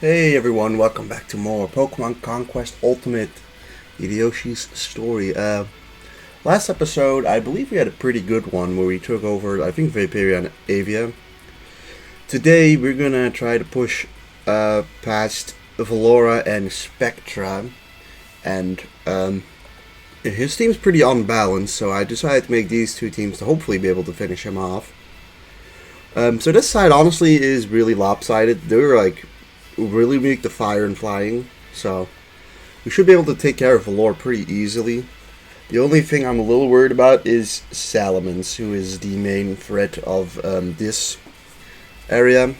Hey everyone, welcome back to more Pokemon Conquest Ultimate Hideyoshi's story. Last episode, I believe we had a pretty good one where we took over, I think, Vaporeon and Avia. Today, we're gonna try to push past Valora and Spectra, and his team's pretty unbalanced, so I decided to make these two teams to hopefully be able to finish him off. So this side, honestly, is really lopsided. They're like really weak to fire and flying, so we should be able to take care of Valor pretty easily. The only thing I'm a little worried about is Salamence, who is the main threat of this area.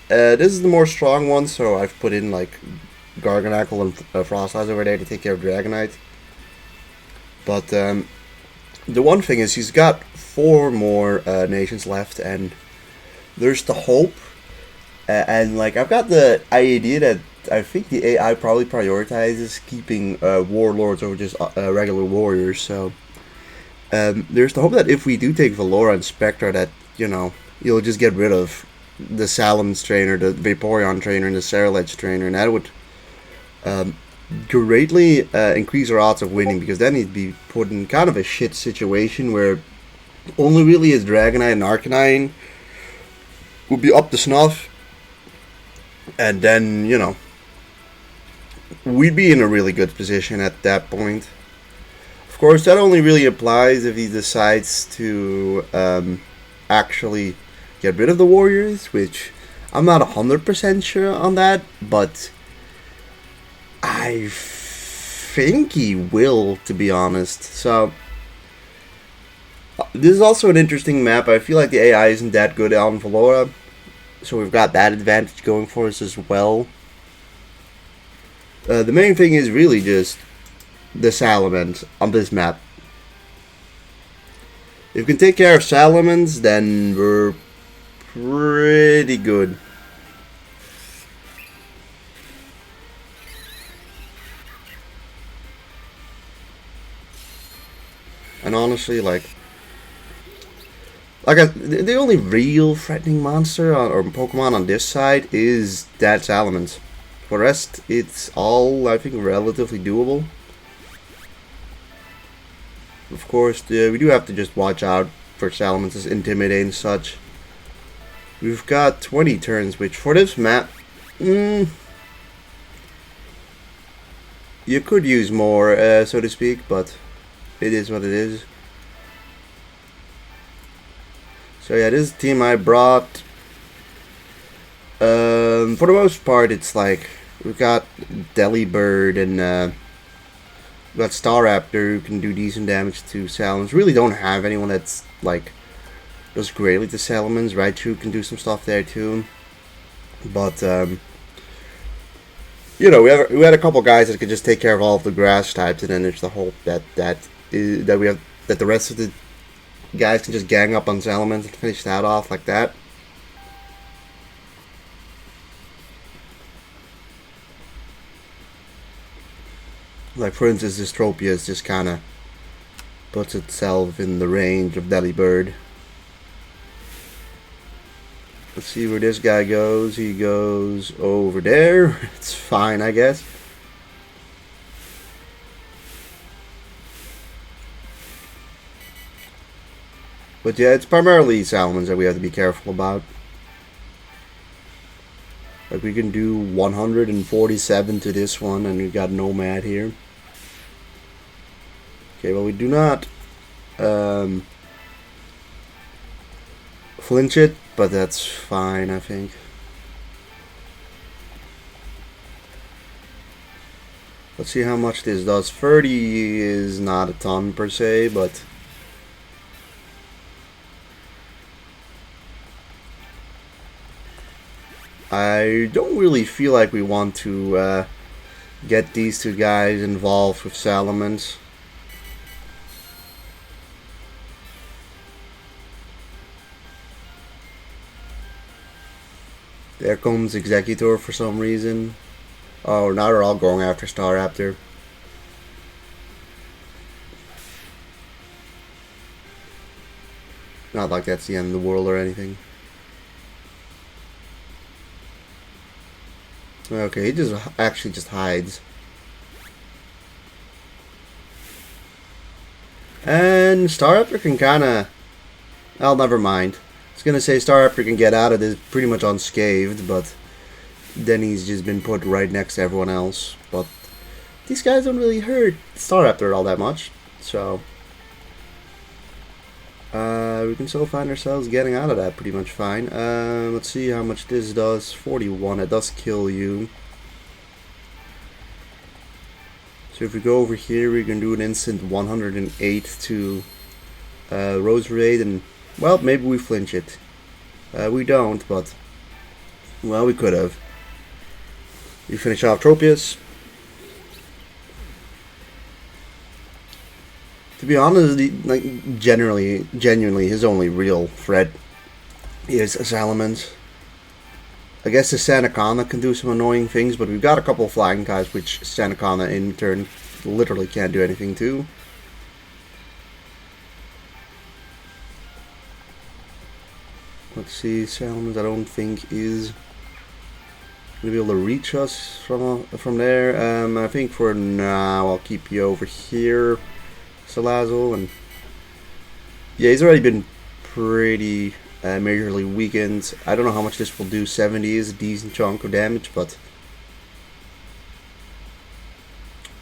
This is the more strong one, so I've put in like Garganackle and Frostlass over there to take care of Dragonite. But the one thing is he's got 4 more nations left, and there's the hope. And like I've got the idea that I think the AI probably prioritizes keeping warlords over just regular warriors. So there's the hope that if we do take Valora and Spectra, that you'll just get rid of the Salamence trainer, the Vaporeon trainer, and the Ceruledge trainer, and that would greatly increase our odds of winning, because then he'd be put in kind of a shit situation where only really his Dragonite and Arcanine would be up to snuff. And then, we'd be in a really good position at that point. Of course, that only really applies if he decides to actually get rid of the warriors, which I'm not 100% sure on that, but I think he will, to be honest. So, this is also an interesting map. I feel like the AI isn't that good on Valora, so we've got that advantage going for us as well. The main thing is really just the Salamence on this map. If we can take care of Salamence, then we're pretty good. And honestly, the only real threatening monster or Pokemon on this side is that Salamence. For the rest, it's all, I think, relatively doable. Of course, we do have to just watch out for Salamence's Intimidate and such. We've got 20 turns, which for this map, you could use more, so to speak, but it is what it is. So yeah, this team I brought, for the most part, it's like we've got Delibird and we've got Staraptor who can do decent damage to Salamence. Really don't have anyone that's like does greatly to Salamence. Raichu can do some stuff there too, but we had a couple guys that could just take care of all of the grass types, and then there's the hope that the rest of the guys can just gang up on Salamence and finish that off like that. Like, for instance, this Tropius just kind of puts itself in the range of Delibird. Let's see where this guy goes. He goes over there. It's fine, I guess. But yeah, it's primarily Salamence that we have to be careful about. Like, we can do 147 to this one, and we've got Nomad here. Okay, well, we do not flinch it, but that's fine, I think. Let's see how much this does. 30 is not a ton per se, but I don't really feel like we want to get these two guys involved with Salamence. There comes Executor for some reason. Oh, now they're all going after Staraptor. Not like that's the end of the world or anything. Okay, he just actually just hides. And Staraptor can kinda... Oh, never mind. I was gonna say Staraptor can get out of this pretty much unscathed, but then he's just been put right next to everyone else. But these guys don't really hurt Staraptor all that much, so... we can still find ourselves getting out of that pretty much fine. Let's see how much this does. 41, it does kill you. So if we go over here, we can do an instant 108 to Rose Raid, and well, maybe we flinch it. We don't, but well, we could have. We finish off Tropius. To be honest, like genuinely, his only real threat is Salamence. I guess the Sandaconda can do some annoying things, but we've got a couple of flying types which Sandaconda in turn literally can't do anything to. Let's see, Salamence I don't think is going to be able to reach us from there. I think for now I'll keep you over here, Salazzle, and yeah, he's already been pretty majorly weakened. I don't know how much this will do. 70 is a decent chunk of damage, but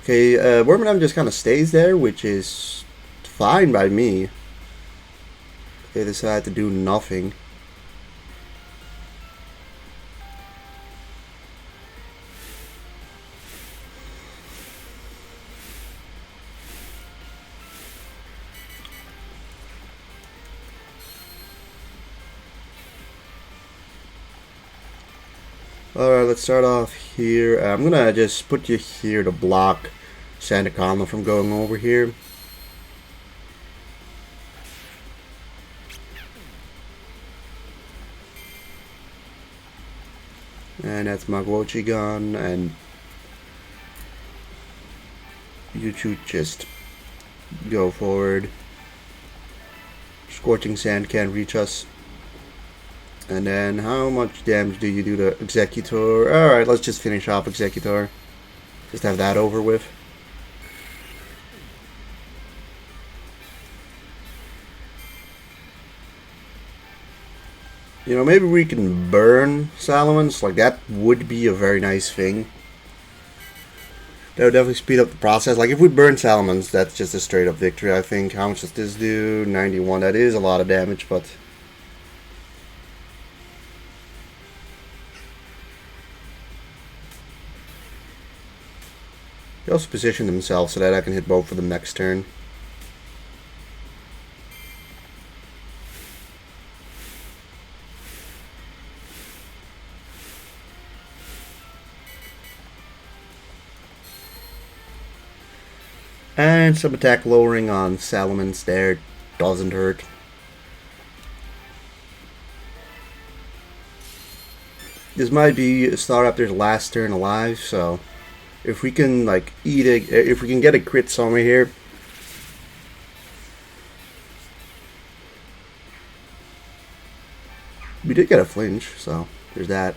okay, Wormadam just kind of stays there, which is fine by me. They decide to do nothing. Alright, let's start off here. I'm gonna just put you here to block Sandaconda from going over here. And that's Magwochi gone, and you two just go forward. Scorching Sand can't reach us. And then how much damage do you do to Executor? Alright, let's just finish off Executor. Just have that over with. You know, maybe we can burn Salamence. Like, that would be a very nice thing. That would definitely speed up the process. Like, if we burn Salamence, that's just a straight up victory, I think. How much does this do? 91. That is a lot of damage, but... They also position themselves so that I can hit both of them next turn. And some attack lowering on Salamence there doesn't hurt. This might be Staraptor's last turn alive, so if we can like if we can get a crit somewhere here. We did get a flinch, so there's that.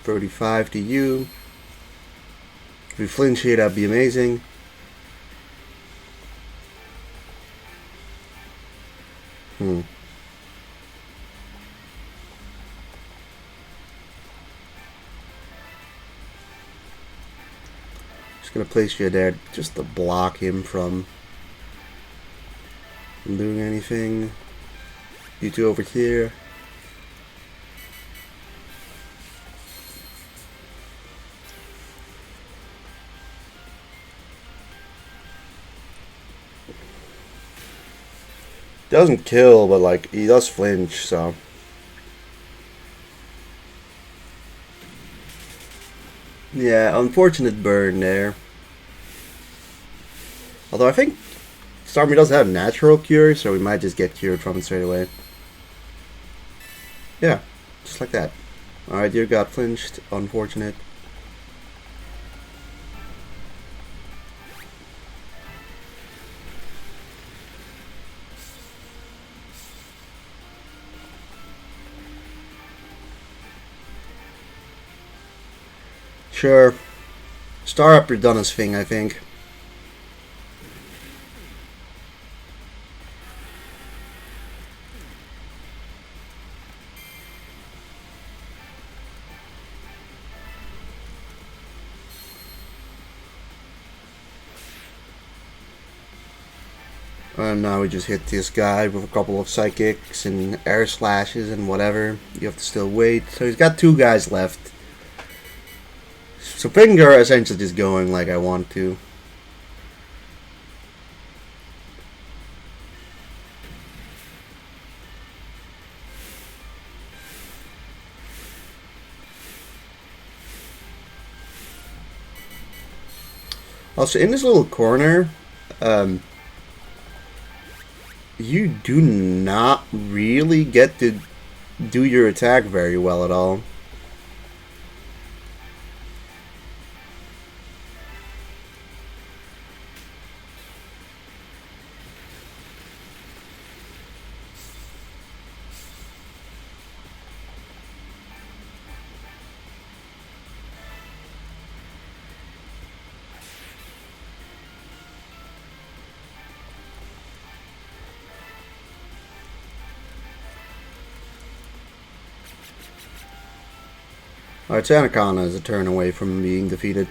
35 to you. If we flinch here, that'd be amazing. Just gonna place you there just to block him from doing anything. You two over here. Doesn't kill, but like he does flinch, so. Yeah, unfortunate burn there. Although I think Starmie does have natural cure, so we might just get cured from it straight away. Yeah, just like that. Alright, you got flinched. Unfortunate. Sure. Star Upper done his thing, I think. And now we just hit this guy with a couple of psychics and air slashes and whatever. You have to still wait. So he's got 2 guys left. So Finger essentially just going like I want to. Also, in this little corner, you do not really get to do your attack very well at all. Alright, Sanakana is a turn away from being defeated.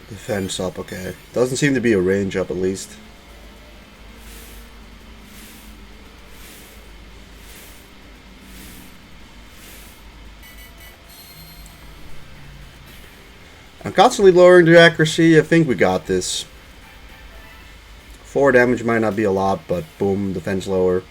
Defense up, okay. Doesn't seem to be a range up at least. I'm constantly lowering the accuracy. I think we got this. 4 damage might not be a lot, but boom, defense lower.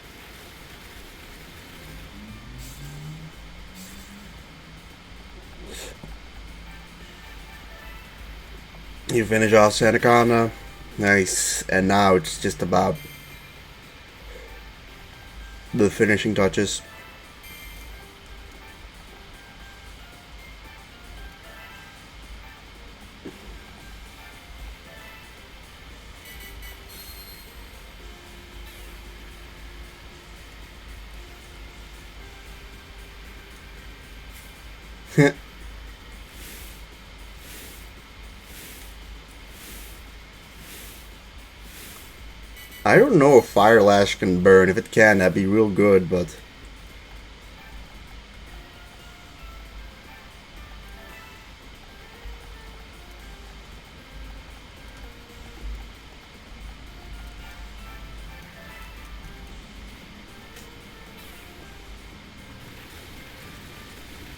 You finish off Sanakana. Nice. And now it's just about the finishing touches. I don't know if Fire Lash can burn. If it can, that'd be real good, but...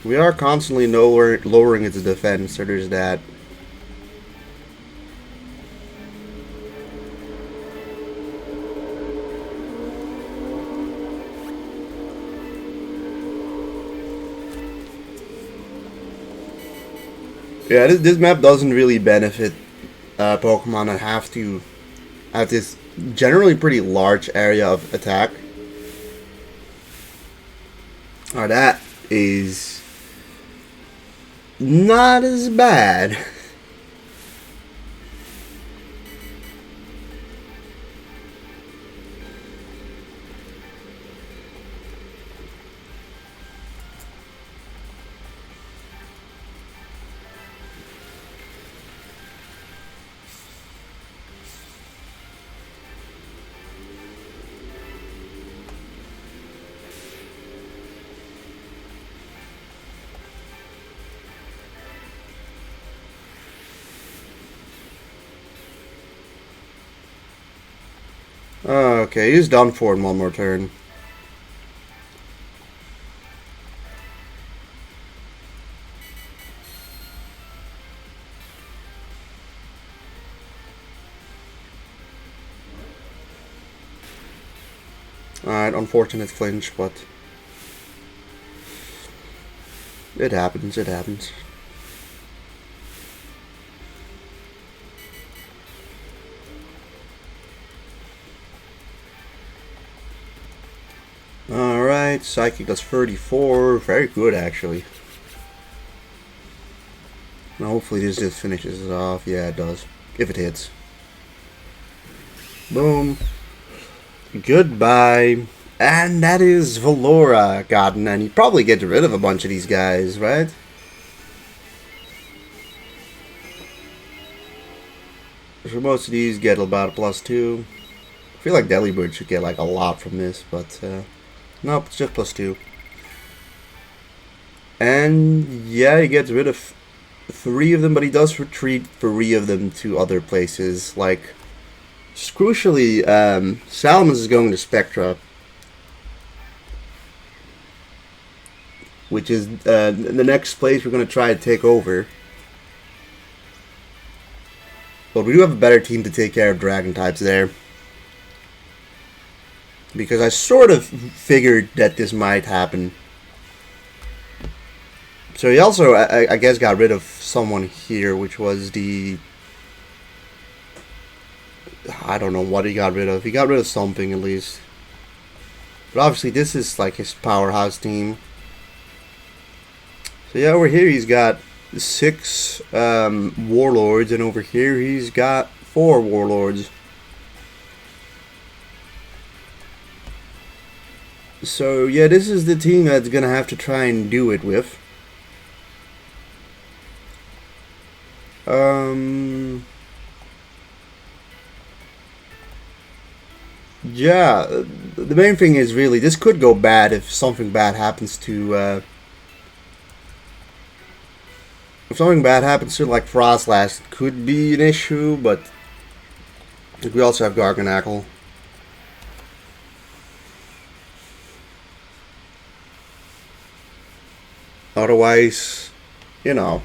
we are constantly lowering its defense, so there's that. Yeah, this map doesn't really benefit Pokemon that have to have this generally pretty large area of attack. That is not as bad. Okay, he's done for in one more turn. Alright, unfortunate flinch, but it happens, it happens. Alright, Psychic does 34. Very good, actually. Now, hopefully this just finishes it off. Yeah, it does. If it hits. Boom. Goodbye. And that is Valora gotten, and he probably gets rid of a bunch of these guys, right? So most of these get about a +2. I feel like Delibird should get like a lot from this, but nope, it's just +2. And yeah, he gets rid of 3 of them, but he does retreat 3 of them to other places. Like, crucially, Salamence is going to Spectra, which is the next place we're going to try to take over. But we do have a better team to take care of Dragon types there. Because I sort of figured that this might happen. So he also, I guess, got rid of someone here, which was the... I don't know what he got rid of. He got rid of something, at least. But obviously, this is like his powerhouse team. So yeah, over here he's got 6 warlords, and over here he's got 4 warlords. So yeah, this is the team that's gonna have to try and do it with. Yeah, the main thing is really this could go bad if something bad happens to if something bad happens to like Frostlass, it could be an issue, but we also have Garganackle. Otherwise, you know.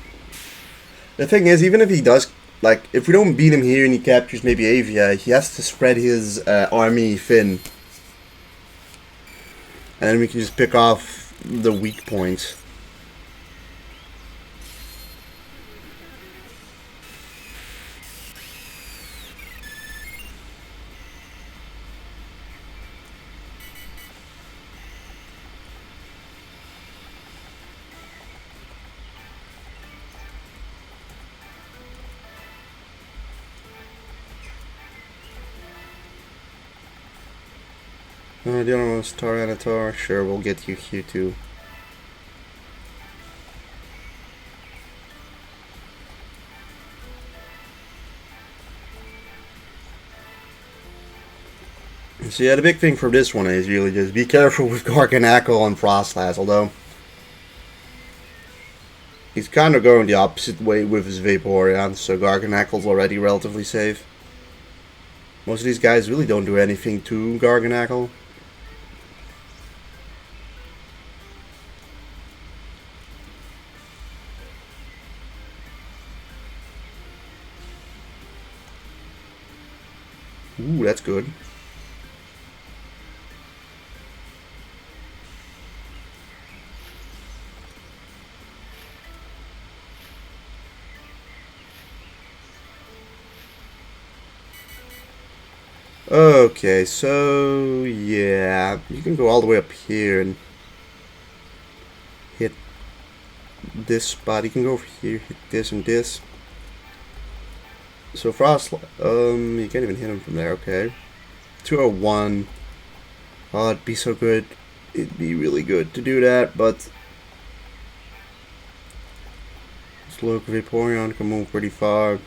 The thing is, even if he does, like, if we don't beat him here and he captures maybe Avia, he has to spread his army thin. And then we can just pick off the weak points. The other one was Tyranitar. Sure, we'll get you here too. So yeah, the big thing for this one is really just be careful with Garganackle and Frostlass, although he's kind of going the opposite way with his Vaporeon, so Garganackle's already relatively safe. Most of these guys really don't do anything to Garganackle. Ooh, that's good. Okay, so yeah, you can go all the way up here and hit this spot. You can go over here, hit this and this. So Frost, you can't even hit him from there. Okay, 201. Oh, it'd be so good. It'd be really good to do that, but this local Vaporeon can move pretty far.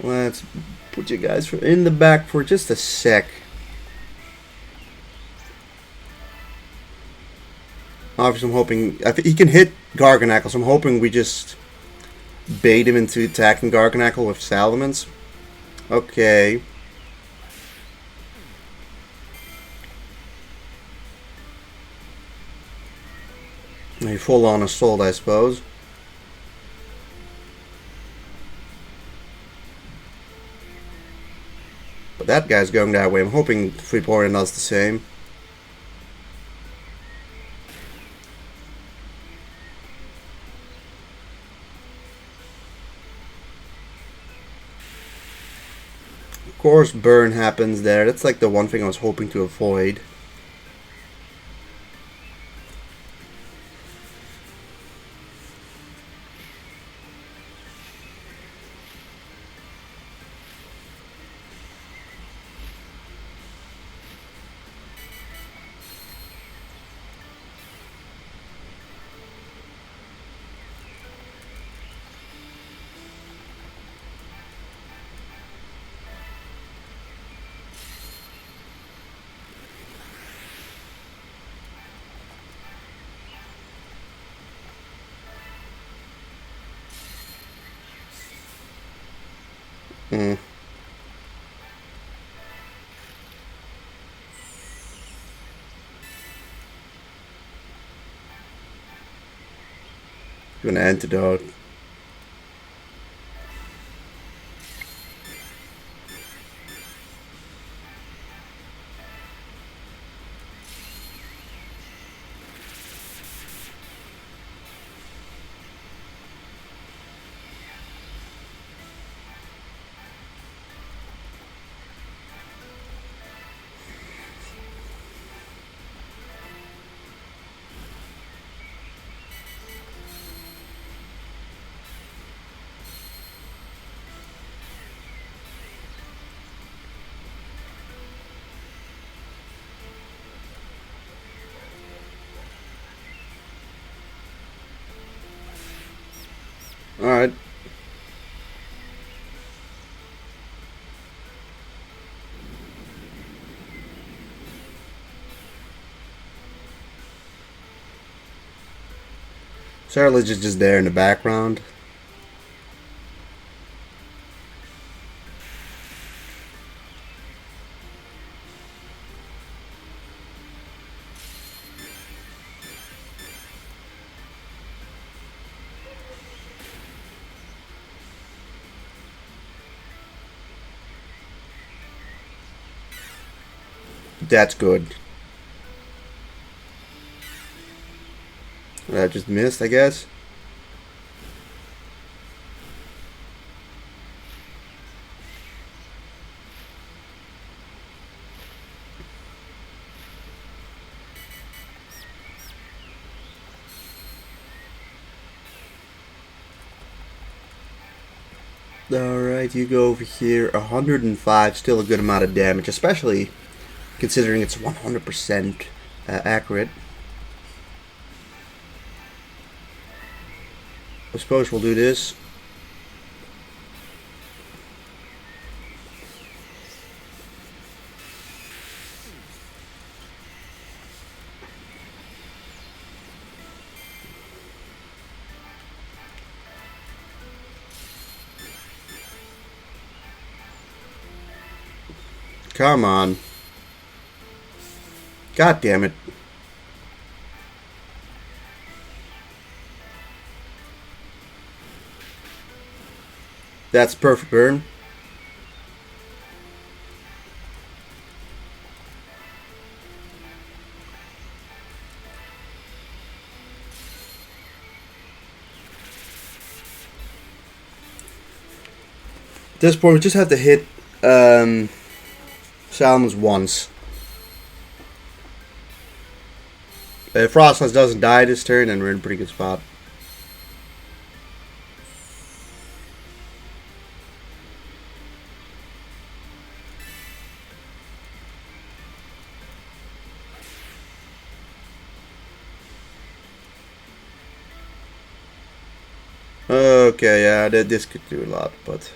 Let's put you guys in the back for just a sec. Obviously, I'm hoping he can hit Garganackle, so I'm hoping we just bait him into attacking Garganackle with Salamence. Okay. A full-on assault, I suppose. But that guy's going that way. I'm hoping Vaporeon does the same. Of course, burn happens there. That's like the one thing I was hoping to avoid. Hmm. Do an antidote. Alright. Charlotte's just there in the background. That's good. I just missed, I guess. Alright, you go over here. 105, still a good amount of damage, especially considering it's 100% accurate. I suppose we'll do this. Come on. God damn it. That's perfect burn. At this point, we just have to hit Salmons once. If Frostlass doesn't die this turn, then we're in a pretty good spot. Okay, yeah, this could do a lot, but...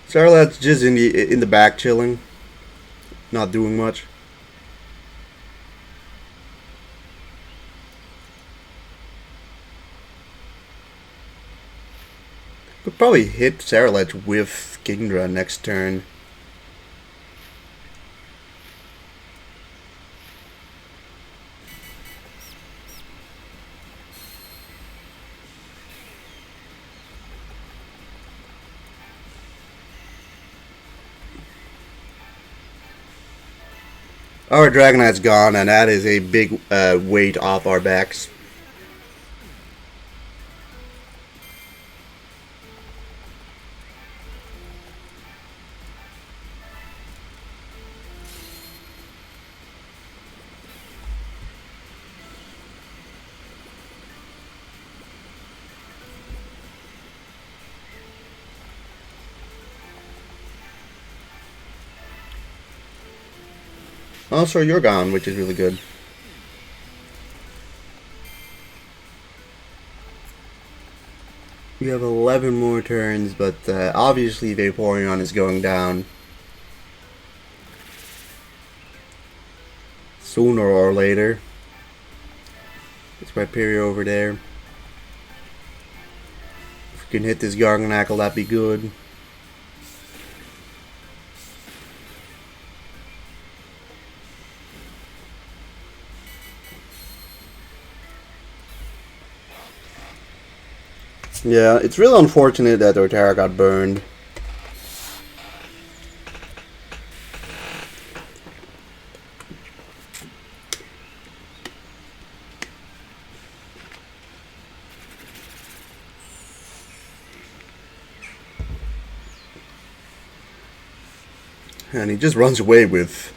Charlotte's just in the back chilling, not doing much. Could probably hit Saralech with Kingdra next turn. Our Dragonite's gone, and that is a big weight off our backs. Also, you're gone, which is really good. We have 11 more turns, but obviously Vaporeon is going down. Sooner or later. It's Rhyperior over there. If we can hit this Garganacl, that'd be good. Yeah, it's really unfortunate that Otara got burned. And he just runs away with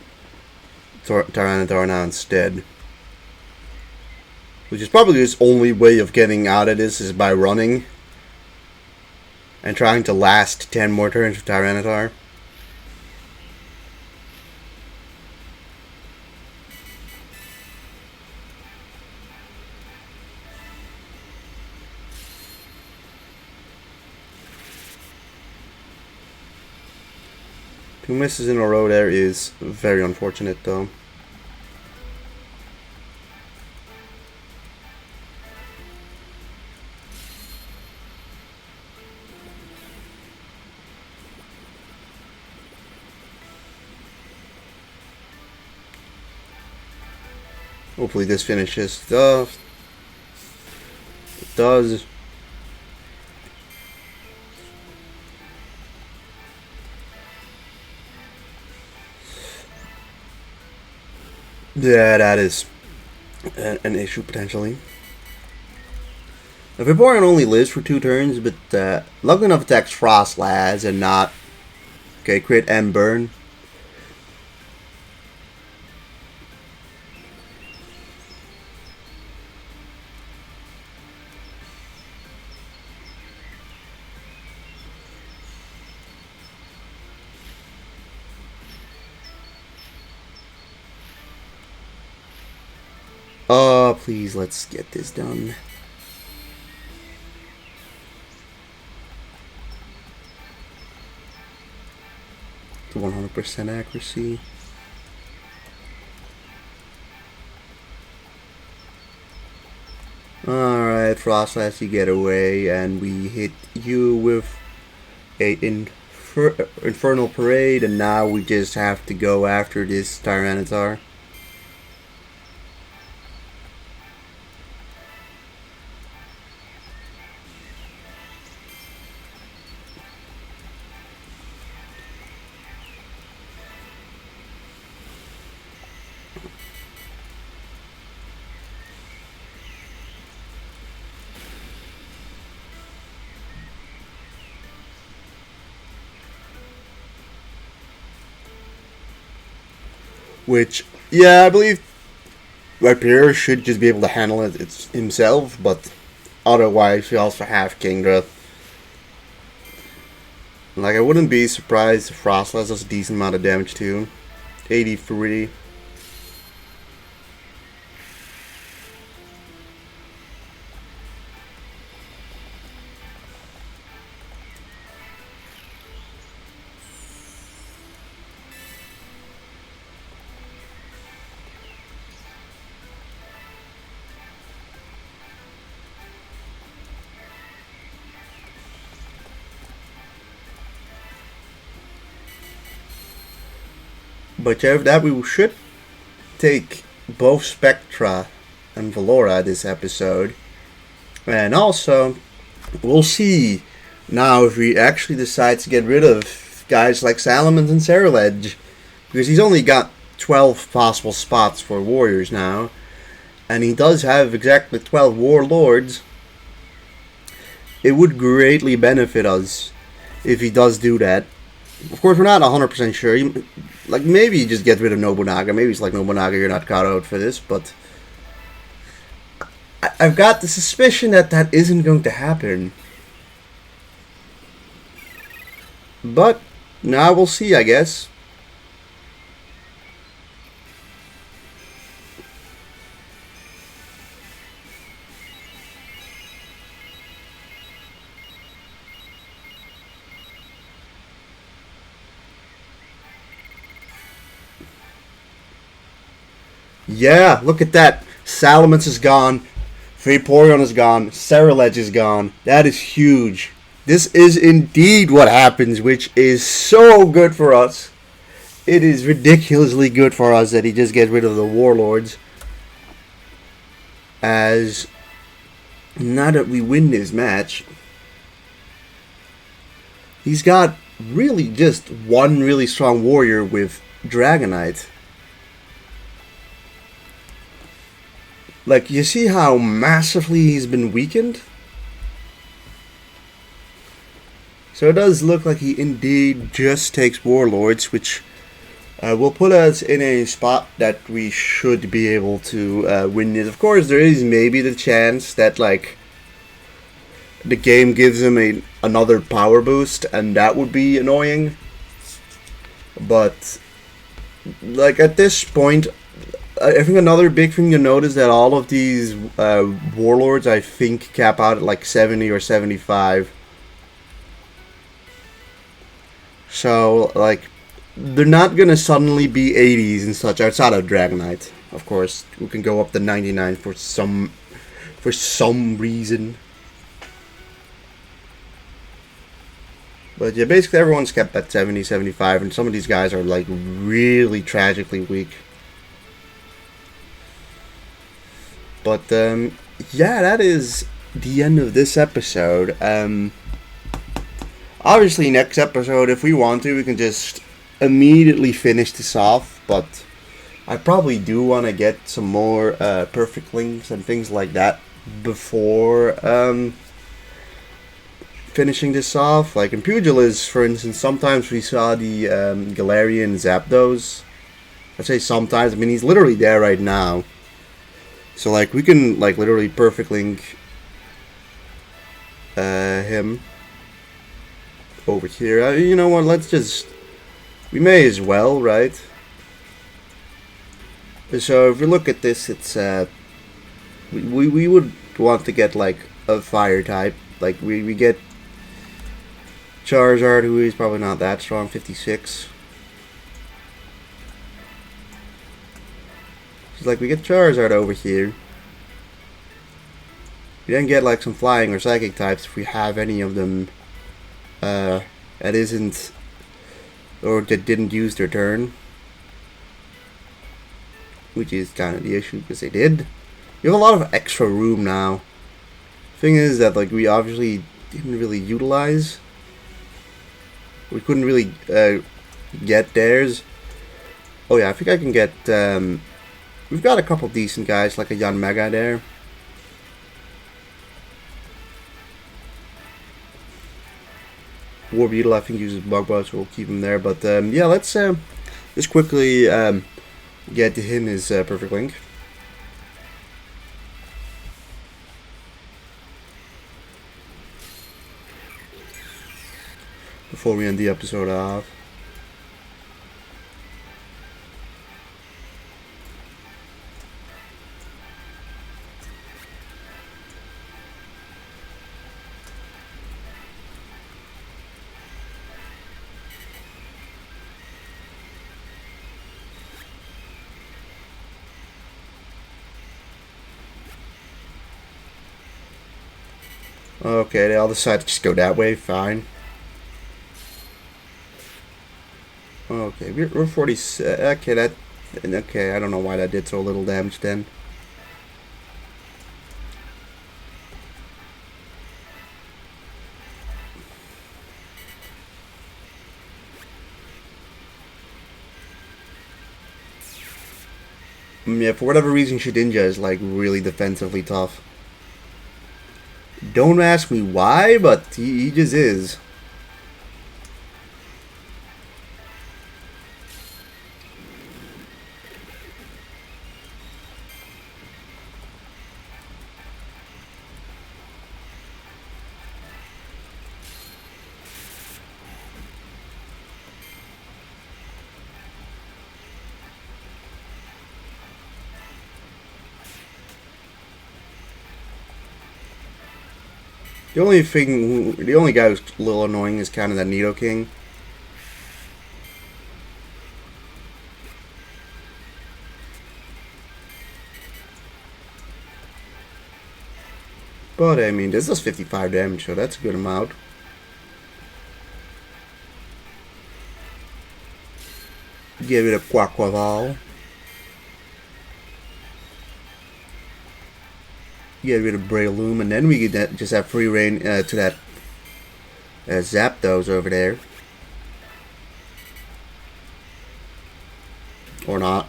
Tyranitar now instead. Which is probably his only way of getting out of this is by running. And trying to last 10 more turns with Tyranitar. Two misses in a row there is very unfortunate though. Hopefully this finishes stuff. It does. Yeah, that is an issue potentially. The Vaporeon only lives for 2 turns, but luckily enough attacks Frostlass and not crit and burn. Oh, please, let's get this done. To 100% accuracy. Alright, Frostlass, you get away, and we hit you with a Infernal Parade, and now we just have to go after this Tyranitar. Which, yeah, I believe Rhyperior should just be able to handle it himself, but otherwise we also have Kingdra. Like, I wouldn't be surprised if Frostlass does a decent amount of damage too. 83. But yeah, with that we should take both Spectra and Valora this episode. And also, we'll see now if we actually decide to get rid of guys like Salamence and Ceruledge. Because he's only got 12 possible spots for warriors now. And he does have exactly 12 warlords. It would greatly benefit us if he does do that. Of course, we're not 100% sure. Like, maybe he just gets rid of Nobunaga. Maybe it's like, Nobunaga, you're not cut out for this. But I've got the suspicion that that isn't going to happen. But now we'll see, I guess. Yeah, look at that. Salamence is gone. Vaporeon is gone. Cerulege is gone. That is huge. This is indeed what happens, which is so good for us. It is ridiculously good for us that he just gets rid of the warlords. As now that we win this match, he's got really just one really strong warrior with Dragonite. Like, you see how massively he's been weakened? So it does look like he indeed just takes warlords, which will put us in a spot that we should be able to win this. Of course, there is maybe the chance that, like, the game gives him another power boost, and that would be annoying. But, like, at this point, I think another big thing to note is that all of these warlords, I think, cap out at like 70 or 75. So, like, they're not gonna suddenly be 80s and such outside of Dragonite. Of course, we can go up to 99 for some reason. But yeah, basically everyone's kept at 70, 75, and some of these guys are like really tragically weak. But yeah, that is the end of this episode. Obviously, next episode, if we want to, we can just immediately finish this off. But I probably do want to get some more perfect links and things like that before finishing this off. Like in Pugilis, for instance, sometimes we saw the Galarian Zapdos. I say sometimes. I mean, he's literally there right now. So, like, we can, like, literally perfect link him over here. You know what, let's just... We may as well, right? So, if we look at this, it's, we would want to get, like, a fire type. Like, we get Charizard, who is probably not that strong, 56. Like, we get Charizard over here. We then get like some flying or psychic types if we have any of them that isn't, or that didn't use their turn, which is kind of the issue because they did. You have a lot of extra room now. Thing is that, like, we obviously didn't really utilize. We couldn't really get theirs. Oh yeah, I think I can get we've got a couple decent guys, like a Yanmega there. Warbeetle, I think, uses Bug Buzz, so we'll keep him there. But yeah, let's just quickly get to him his perfect link. Before we end the episode off. Okay, they all decide to just go that way, fine. Okay, we're 40. Okay, okay, I don't know why that did so little damage then. Yeah, for whatever reason, Shedinja is like really defensively tough. Don't ask me why, but he just is. The only guy who's a little annoying is kind of that Nidoking. But I mean, this does 55 damage, so that's a good amount. Give it a Quaquaval. Get rid of Breloom, and then we could just have free reign to that Zapdos over there. Or not.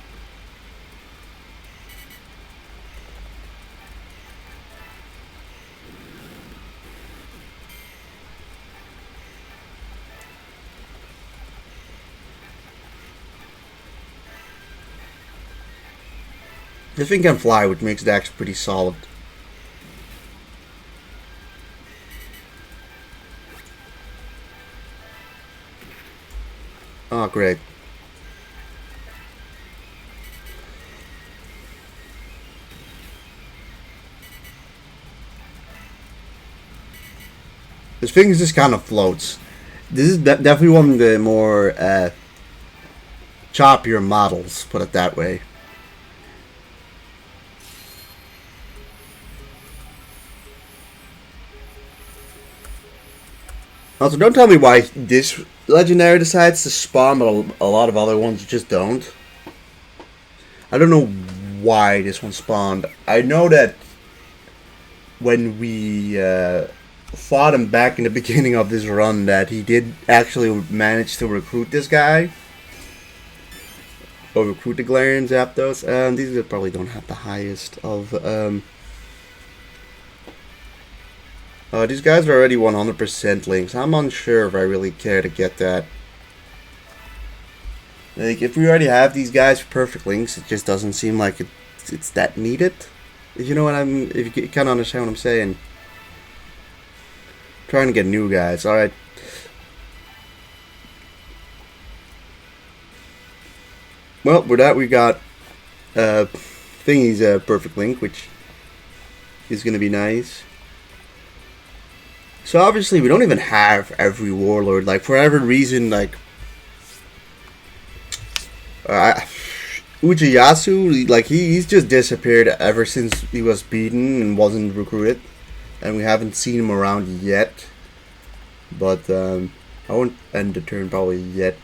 This thing can fly, which makes Dax pretty solid. Oh, great. This thing just kind of floats. This is definitely one of the more choppier models, put it that way. Also, don't tell me why this legendary decides to spawn, but a lot of other ones just don't. I don't know why this one spawned. I know that when we fought him back in the beginning of this run, that he did actually manage to recruit this guy. Or recruit the Galarian Zapdos. These probably don't have the highest of... these guys are already 100% links. I'm unsure if I really care to get that. Like, if we already have these guys for perfect links, it just doesn't seem like it's that needed. If you know what if you kind of understand what I'm saying. Trying to get new guys. Alright. Well, with that we got Thingy's perfect link, which is going to be nice. So obviously we don't even have every warlord. Like, for whatever reason, like Uchiyasu, like he's just disappeared ever since he was beaten and wasn't recruited, and we haven't seen him around yet. But I won't end the turn probably yet.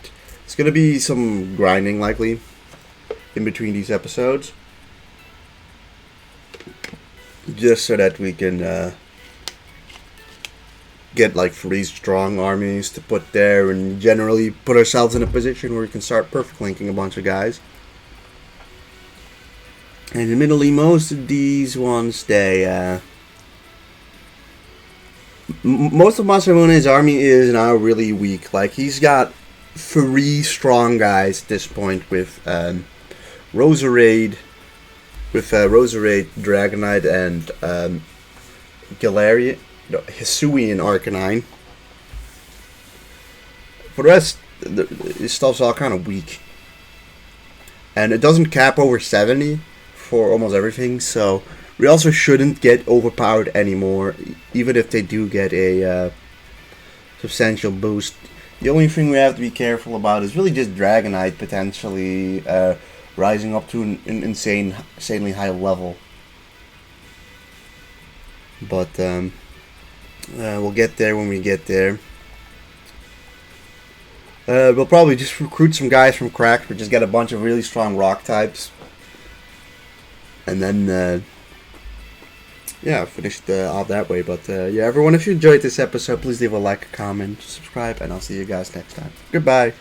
It's gonna be some grinding likely in between these episodes, just so that we can get like 3 strong armies to put there and generally put ourselves in a position where we can start perfect linking a bunch of guys. And admittedly, most of these ones, they most of Masamune's army is now really weak. Like, he's got 3 strong guys at this point with Roserade, Dragonite, and Galarian. Hisuian Arcanine. For the rest, this stuff's all kind of weak. And it doesn't cap over 70 for almost everything, so we also shouldn't get overpowered anymore, even if they do get a substantial boost. The only thing we have to be careful about is really just Dragonite potentially rising up to an insanely high level. But, we'll get there when we get there. We'll probably just recruit some guys from Cracked, but just get a bunch of really strong rock types. And then, yeah, finish off that way. But, yeah, everyone, if you enjoyed this episode, please leave a like, a comment, subscribe, and I'll see you guys next time. Goodbye.